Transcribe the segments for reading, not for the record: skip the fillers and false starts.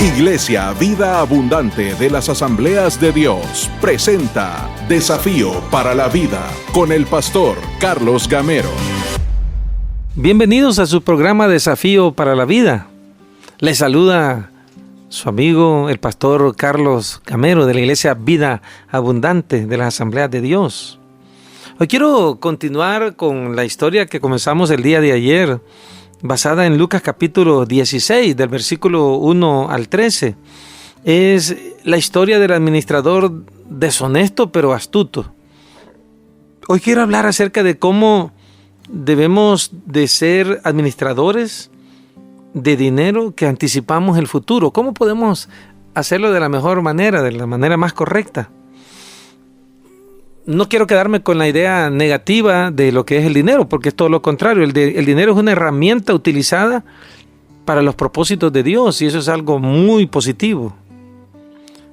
Iglesia Vida Abundante de las Asambleas de Dios presenta Desafío para la Vida con el pastor Carlos Gamero. Bienvenidos a su programa Desafío para la Vida. Les saluda su amigo el pastor Carlos Gamero de la Iglesia Vida Abundante de las Asambleas de Dios. Hoy quiero continuar con la historia que comenzamos el día de ayer, basada en Lucas capítulo 16, del versículo 1 al 13. Es la historia del administrador deshonesto pero astuto. Hoy quiero hablar acerca de cómo debemos de ser administradores de dinero que anticipamos el futuro. ¿Cómo podemos hacerlo de la mejor manera, de la manera más correcta? No quiero quedarme con la idea negativa de lo que es el dinero, porque es todo lo contrario. El dinero es una herramienta utilizada para los propósitos de Dios y eso es algo muy positivo.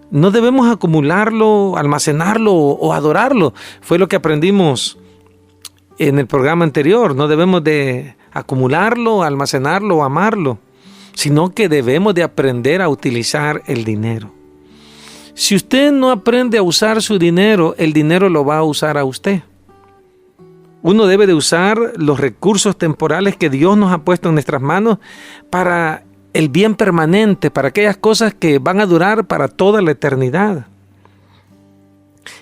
No debemos acumularlo, almacenarlo o adorarlo. Fue lo que aprendimos en el programa anterior. No debemos de acumularlo, almacenarlo o amarlo, sino que debemos de aprender a utilizar el dinero. Si usted no aprende a usar su dinero, el dinero lo va a usar a usted. Uno debe de usar los recursos temporales que Dios nos ha puesto en nuestras manos para el bien permanente, para aquellas cosas que van a durar para toda la eternidad.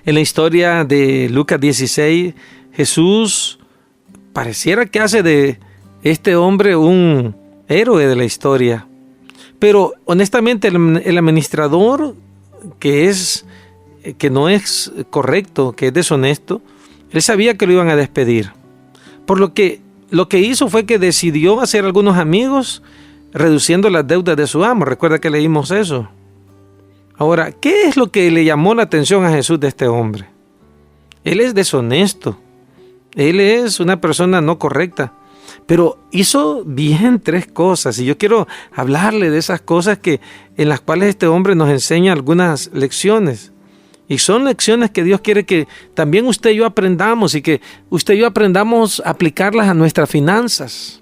En la historia de Lucas 16, Jesús pareciera que hace de este hombre un héroe de la historia. Pero honestamente el administrador que no es correcto, que es deshonesto, él sabía que lo iban a despedir. Por lo que hizo fue que decidió hacer algunos amigos reduciendo las deudas de su amo. Recuerda que leímos eso. Ahora, ¿qué es lo que le llamó la atención a Jesús de este hombre? Él es deshonesto. Él es una persona no correcta. Pero hizo bien tres cosas y yo quiero hablarle de esas cosas en las cuales este hombre nos enseña algunas lecciones. Y son lecciones que Dios quiere que también usted y yo aprendamos y que usted y yo aprendamos a aplicarlas a nuestras finanzas.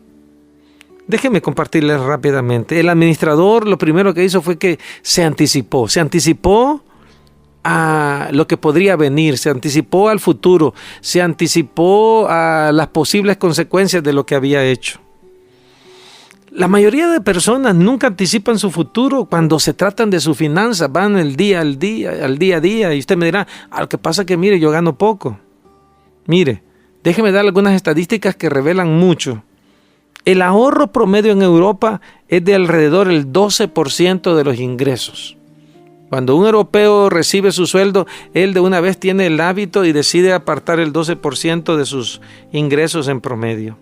Déjeme compartirles rápidamente. El administrador lo primero que hizo fue que se anticipó a lo que podría venir, se anticipó al futuro, se anticipó a las posibles consecuencias de lo que había hecho. La mayoría de personas nunca anticipan su futuro cuando se tratan de sus finanzas, van al día a día, y usted me dirá, lo que pasa es que mire, yo gano poco. Mire, déjeme dar algunas estadísticas que revelan mucho. El ahorro promedio en Europa es de alrededor del 12% de los ingresos. Cuando un europeo recibe su sueldo, él de una vez tiene el hábito y decide apartar el 12% de sus ingresos en promedio.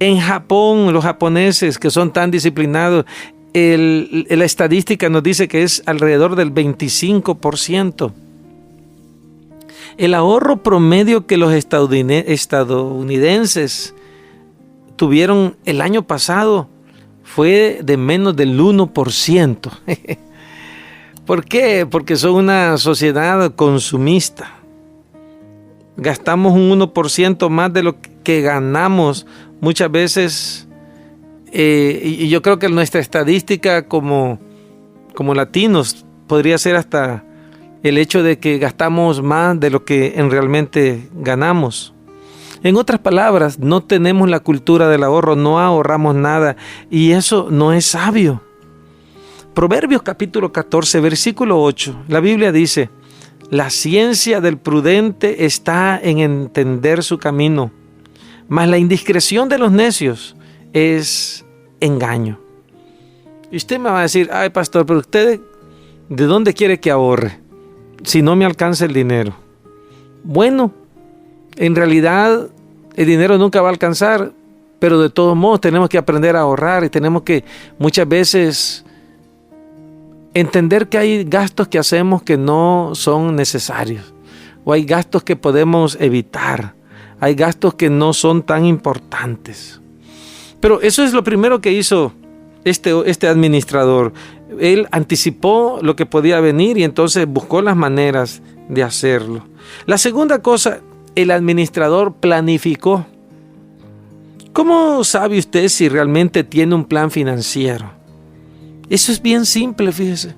En Japón, los japoneses que son tan disciplinados, la estadística nos dice que es alrededor del 25%. El ahorro promedio que los estadounidenses tuvieron el año pasado fue de menos del 1%. ¿Por qué? Porque son una sociedad consumista. Gastamos un 1% más de lo que ganamos muchas veces. Y yo creo que nuestra estadística como latinos podría ser hasta el hecho de que gastamos más de lo que realmente ganamos. En otras palabras, no tenemos la cultura del ahorro, no ahorramos nada y eso no es sabio. Proverbios capítulo 14, versículo 8, la Biblia dice, la ciencia del prudente está en entender su camino, mas la indiscreción de los necios es engaño. Y usted me va a decir, ay pastor, pero usted, ¿de dónde quiere que ahorre si no me alcanza el dinero? Bueno, en realidad el dinero nunca va a alcanzar, pero de todos modos tenemos que aprender a ahorrar y tenemos que muchas veces entender que hay gastos que hacemos que no son necesarios, o hay gastos que podemos evitar, hay gastos que no son tan importantes. Pero eso es lo primero que hizo este administrador. Él anticipó lo que podía venir y entonces buscó las maneras de hacerlo. La segunda cosa, el administrador planificó. ¿Cómo sabe usted si realmente tiene un plan financiero? Eso es bien simple, fíjese.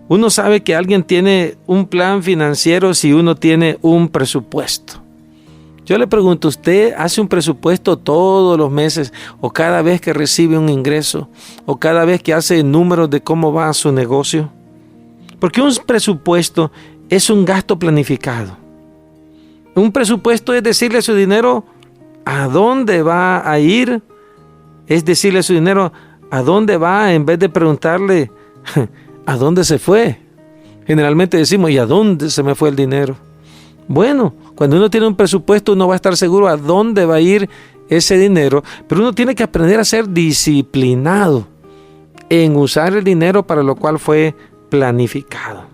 Uno sabe que alguien tiene un plan financiero si uno tiene un presupuesto. Yo le pregunto, ¿usted hace un presupuesto todos los meses o cada vez que recibe un ingreso o cada vez que hace números de cómo va su negocio? Porque un presupuesto es un gasto planificado. Un presupuesto es decirle a su dinero a dónde va a ir, es decirle a su dinero a dónde va en vez de preguntarle ¿a dónde se fue? Generalmente decimos, ¿y a dónde se me fue el dinero? Bueno, cuando uno tiene un presupuesto, uno va a estar seguro a dónde va a ir ese dinero, pero uno tiene que aprender a ser disciplinado en usar el dinero para lo cual fue planificado.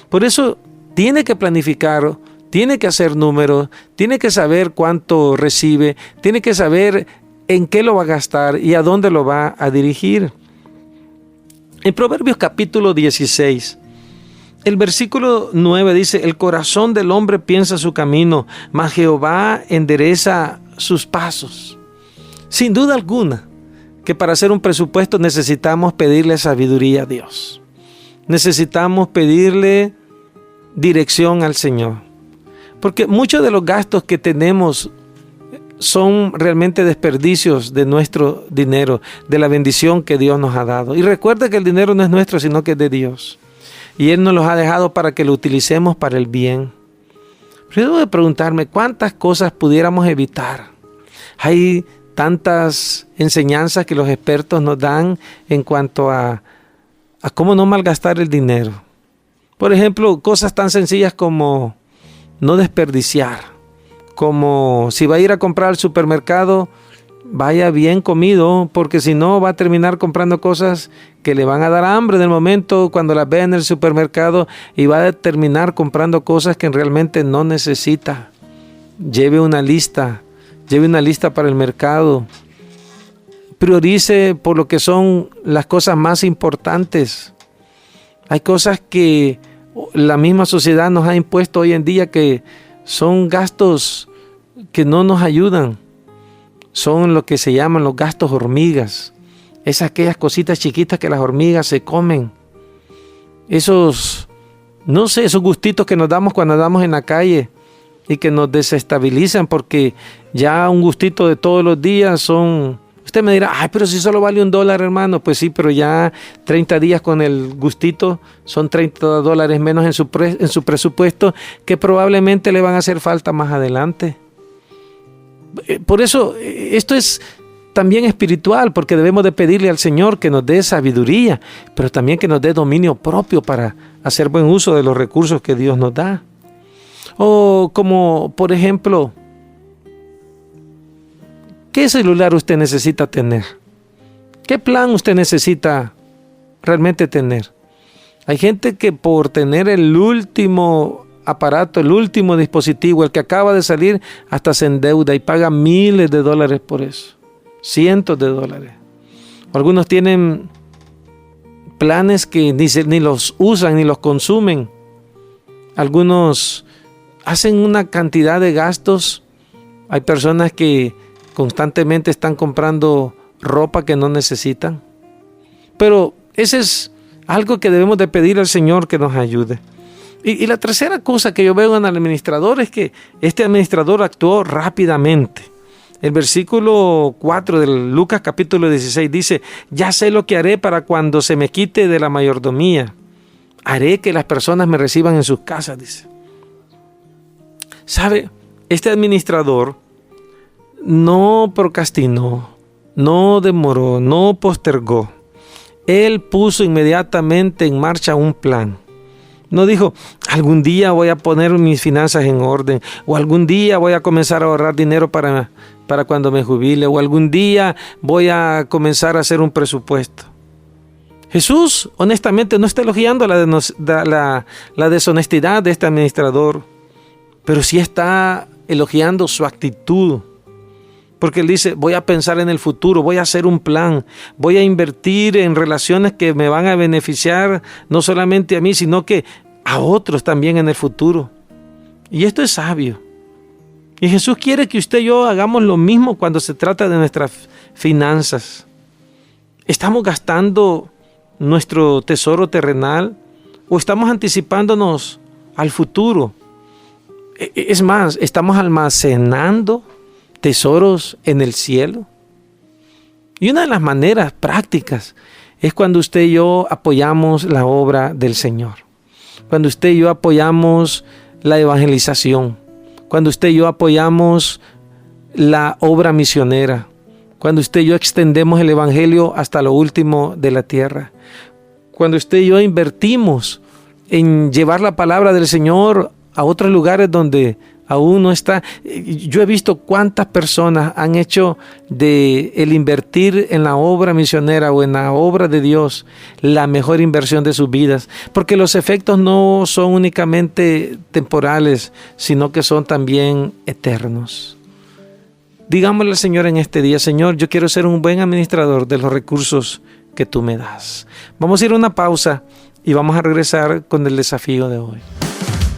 Por eso tiene que planificar, tiene que hacer números, tiene que saber cuánto recibe, tiene que saber en qué lo va a gastar y a dónde lo va a dirigir. En Proverbios capítulo 16, el versículo 9 dice, el corazón del hombre piensa su camino, mas Jehová endereza sus pasos. Sin duda alguna, que para hacer un presupuesto necesitamos pedirle sabiduría a Dios. Necesitamos pedirle dirección al Señor. Porque muchos de los gastos que tenemos son realmente desperdicios de nuestro dinero, de la bendición que Dios nos ha dado. Y recuerda que el dinero no es nuestro, sino que es de Dios. Y Él nos los ha dejado para que lo utilicemos para el bien. Pero yo debo de preguntarme, ¿cuántas cosas pudiéramos evitar? Hay tantas enseñanzas que los expertos nos dan en cuanto a cómo no malgastar el dinero. Por ejemplo, cosas tan sencillas como no desperdiciar. Como si va a ir a comprar al supermercado, vaya bien comido, porque si no va a terminar comprando cosas que le van a dar hambre en el momento cuando las ve en el supermercado y va a terminar comprando cosas que realmente no necesita. Lleve una lista para el mercado. Priorice por lo que son las cosas más importantes. Hay cosas que la misma sociedad nos ha impuesto hoy en día que son gastos que no nos ayudan. Son lo que se llaman los gastos hormigas. Es aquellas cositas chiquitas que las hormigas se comen. Esos gustitos que nos damos cuando andamos en la calle y que nos desestabilizan porque ya un gustito de todos los días son... Usted me dirá, ay, pero si solo vale $1, hermano. Pues sí, pero ya 30 días con el gustito son $30 menos en su presupuesto que probablemente le van a hacer falta más adelante. Por eso, esto es también espiritual, porque debemos de pedirle al Señor que nos dé sabiduría, pero también que nos dé dominio propio para hacer buen uso de los recursos que Dios nos da. O como, por ejemplo, ¿qué celular usted necesita tener? ¿Qué plan usted necesita realmente tener? Hay gente que por tener el último aparato, el último dispositivo, el que acaba de salir, hasta se endeuda y paga miles de dólares por eso. Cientos de dólares. Algunos tienen planes que ni los usan ni los consumen. Algunos hacen una cantidad de gastos. Hay personas que constantemente están comprando ropa que no necesitan. Pero ese es algo que debemos de pedir al Señor que nos ayude. Y la tercera cosa que yo veo en el administrador es que este administrador actuó rápidamente. El versículo 4 de Lucas capítulo 16 dice, ya sé lo que haré para cuando se me quite de la mayordomía. Haré que las personas me reciban en sus casas, dice. ¿Sabe? Este administrador no procrastinó, no demoró, no postergó. Él puso inmediatamente en marcha un plan. No dijo, algún día voy a poner mis finanzas en orden, o algún día voy a comenzar a ahorrar dinero para cuando me jubile, o algún día voy a comenzar a hacer un presupuesto. Jesús, honestamente, no está elogiando la deshonestidad de este administrador, pero sí está elogiando su actitud. Porque él dice, voy a pensar en el futuro, voy a hacer un plan, voy a invertir en relaciones que me van a beneficiar no solamente a mí, sino que a otros también en el futuro. Y esto es sabio. Y Jesús quiere que usted y yo hagamos lo mismo cuando se trata de nuestras finanzas. Estamos gastando nuestro tesoro terrenal o estamos anticipándonos al futuro? Es más, ¿estamos almacenando tesoros en el cielo? Y una de las maneras prácticas es cuando usted y yo apoyamos la obra del Señor. Cuando usted y yo apoyamos la evangelización. Cuando usted y yo apoyamos la obra misionera. Cuando usted y yo extendemos el evangelio hasta lo último de la tierra. Cuando usted y yo invertimos en llevar la palabra del Señor a otros lugares donde aún no está. Yo he visto cuántas personas han hecho de el invertir en la obra misionera o en la obra de Dios la mejor inversión de sus vidas, porque los efectos no son únicamente temporales, sino que son también eternos. Digámosle al Señor en este día: Señor, yo quiero ser un buen administrador de los recursos que tú me das. Vamos a ir a una pausa y vamos a regresar con el desafío de hoy.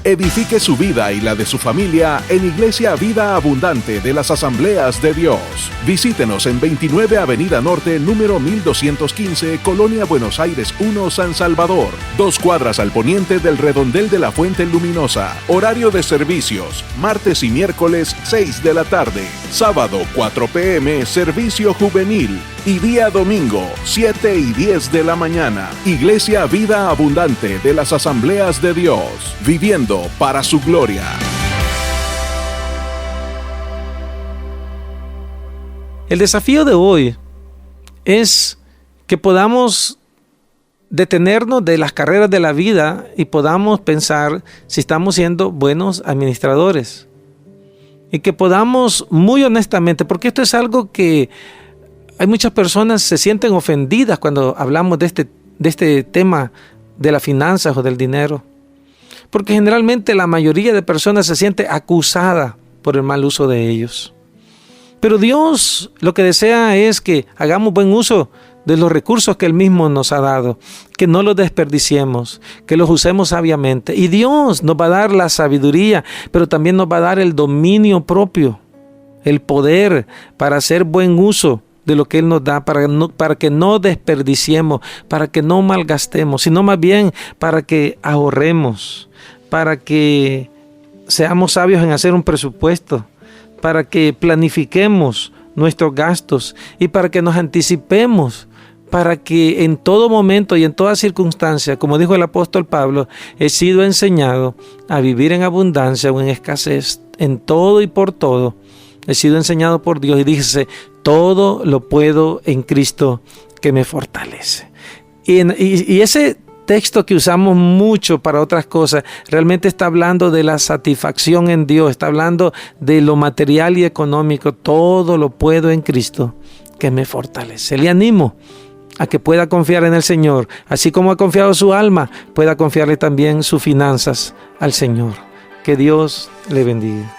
Edifique su vida y la de su familia en Iglesia Vida Abundante de las Asambleas de Dios. Visítenos en 29 Avenida Norte, número 1215, Colonia Buenos Aires 1, San Salvador. 2 cuadras al poniente del redondel de la Fuente Luminosa. Horario de servicios: martes y miércoles 6 de la tarde. Sábado 4 p.m. servicio juvenil. Y día domingo 7 y 10 de la mañana. Iglesia Vida Abundante de las Asambleas de Dios. Viviendo para su gloria. El desafío de hoy es que podamos detenernos de las carreras de la vida y podamos pensar si estamos siendo buenos administradores. Y que podamos muy honestamente, porque esto es algo que hay muchas personas se sienten ofendidas cuando hablamos de este tema de las finanzas o del dinero. Porque generalmente la mayoría de personas se siente acusada por el mal uso de ellos. Pero Dios lo que desea es que hagamos buen uso de los recursos que Él mismo nos ha dado, que no los desperdiciemos, que los usemos sabiamente. Y Dios nos va a dar la sabiduría, pero también nos va a dar el dominio propio, el poder para hacer buen uso de lo que Él nos da, para que no desperdiciemos, para que no malgastemos, sino más bien para que ahorremos, para que seamos sabios en hacer un presupuesto, para que planifiquemos nuestros gastos y para que nos anticipemos, para que en todo momento y en toda circunstancia, como dijo el apóstol Pablo, he sido enseñado a vivir en abundancia o en escasez, en todo y por todo. He sido enseñado por Dios y dice: todo lo puedo en Cristo que me fortalece. Y ese texto que usamos mucho para otras cosas, realmente está hablando de la satisfacción en Dios, está hablando de lo material y económico. Todo lo puedo en Cristo que me fortalece. Le animo a que pueda confiar en el Señor, así como ha confiado su alma, pueda confiarle también sus finanzas al Señor. Que Dios le bendiga.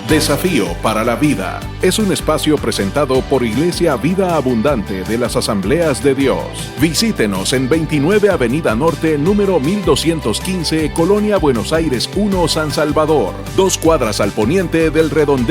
Desafío para la Vida es un espacio presentado por Iglesia Vida Abundante de las Asambleas de Dios. Visítenos en 29 Avenida Norte, número 1215, Colonia Buenos Aires 1, San Salvador. 2 cuadras al poniente del redondel